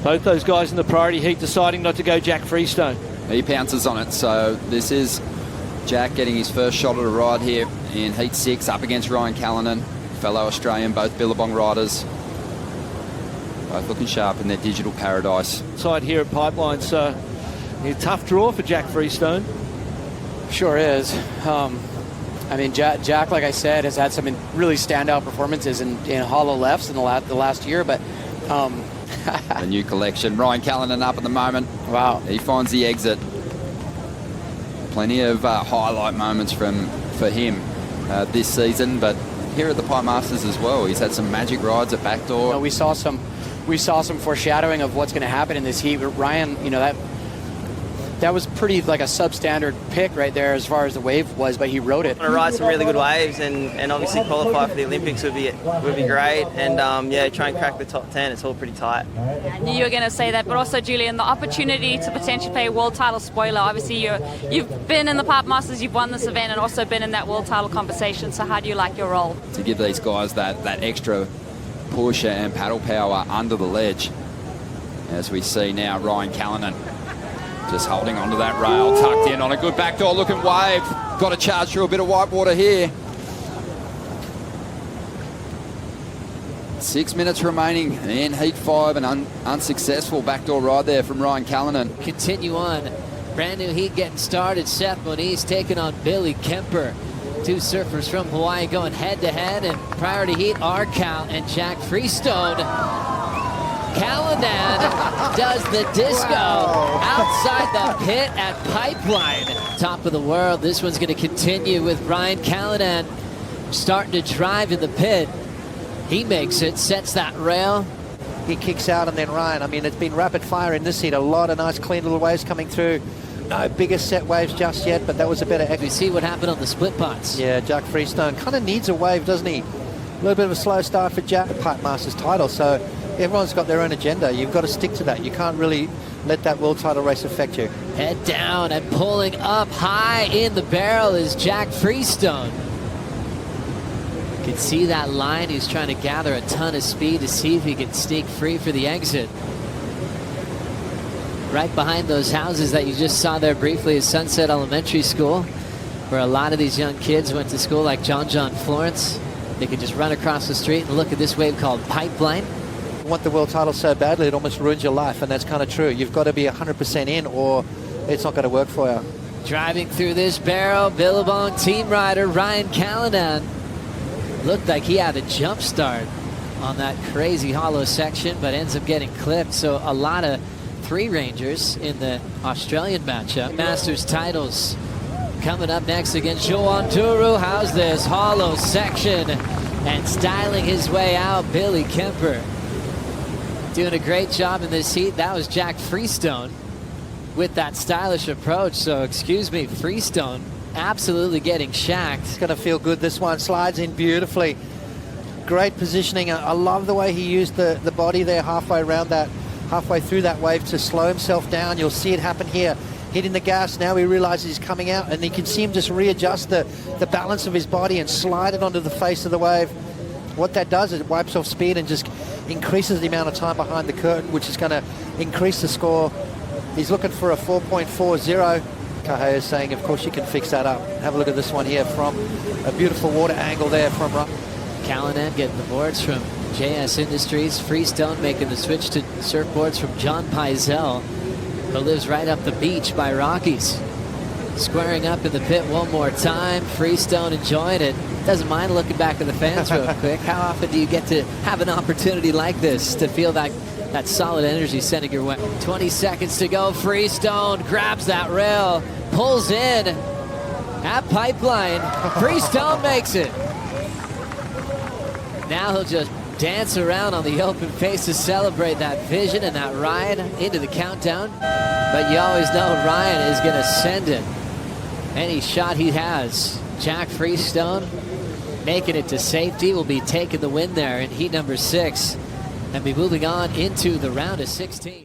Both those guys in the priority heat deciding not to go Jack Freestone. He pounces on it, so this is Jack getting his first shot at a ride here in Heat 6 up against Ryan Callinan, fellow Australian, both Billabong riders. Both looking sharp in their digital paradise. Side here at Pipeline, so a tough draw for Jack Freestone. Sure is. I mean, Jack, like I said, has had some really standout performances in hollow lefts in the last year, but the new collection. Ryan Callinan up at the moment. Wow. He finds the exit. Plenty of highlight moments for him this season, but here at the Pipe Masters as well. He's had some magic rides at backdoor. You know, we saw some foreshadowing of what's going to happen in this heat. But Ryan, you know, that was pretty like a substandard pick right there as far as the wave was, but he rode it. Want to ride some really good waves and obviously qualify for the Olympics would be great, and yeah, try and crack the top 10. It's all pretty tight. I knew you were going to say that, but also Julian, the opportunity to potentially play a world title spoiler. Obviously, you've been in the Pipe Masters, you've won this event, and also been in that world title conversation. So how do you like your role? To give these guys that extra push and paddle power under the ledge, as we see now Ryan Callinan just holding onto that rail, tucked in on a good backdoor looking wave. Got to charge through a bit of white water here. 6 minutes remaining in Heat 5, an unsuccessful backdoor ride there from Ryan Callinan. Continue on. Brand new heat getting started. Seth Moniz taking on Billy Kemper. Two surfers from Hawaii going head-to-head, and priority heat are Cal and Jack Freestone. Callinan does the disco outside the pit at Pipeline. Top of the world. This one's going to continue with Ryan Callinan starting to drive in the pit. He makes it, sets that rail. He kicks out, and then Ryan. I mean, it's been rapid fire in this heat. A lot of nice, clean little waves coming through. No bigger set waves just yet, but that was a better. We see what happened on the split pots. Yeah, Jack Freestone kind of needs a wave, doesn't he? A little bit of a slow start for Jack, the Pipe Masters title. So everyone's got their own agenda. You've got to stick to that. You can't really let that world title race affect you. Head down and pulling up high in the barrel is Jack Freestone. You can see that line. He's trying to gather a ton of speed to see if he can sneak free for the exit. Right behind those houses that you just saw there briefly is Sunset Elementary School, where a lot of these young kids went to school, like John Florence. They could just run across the street and look at this wave called Pipeline. You want the world title so badly, it almost ruins your life, and that's kind of true. You've got to be 100% in, or it's not going to work for you. Driving through this barrel, Billabong team rider Ryan Callinan. Looked like he had a jump start on that crazy hollow section, but ends up getting clipped. So a lot of three rangers in the Australian matchup. Masters titles coming up next against Joan Turu. How's this hollow section? And styling his way out, Billy Kemper. Doing a great job in this heat. That was Jack Freestone with that stylish approach. So excuse me, Freestone absolutely getting shacked. It's going to feel good. This one slides in beautifully. Great positioning. I love the way he used the body there halfway around that, halfway through that wave to slow himself down. You'll see it happen here. Hitting the gas. Now he realizes he's coming out, and you can see him just readjust the balance of his body and slide it onto the face of the wave. What that does is it wipes off speed and just increases the amount of time behind the curtain, which is going to increase the score. He's looking for a 4.40. Kahea is saying, of course, you can fix that up. Have a look at this one here from a beautiful water angle there from Callinan getting the boards from JS Industries. Freestone making the switch to surfboards from John Pizell, who lives right up the beach by Rockies. Squaring up in the pit one more time. Freestone enjoying it. Doesn't mind looking back at the fans real quick. How often do you get to have an opportunity like this to feel that solid energy sending your way? 20 seconds to go. Freestone grabs that rail, pulls in at Pipeline. Freestone makes it. Now he'll just dance around on the open face to celebrate that vision and that ride into the countdown. But you always know Ryan is going to send it. Any shot he has. Jack Freestone making it to safety, will be taking the win there in heat number 6 and be moving on into the round of 16.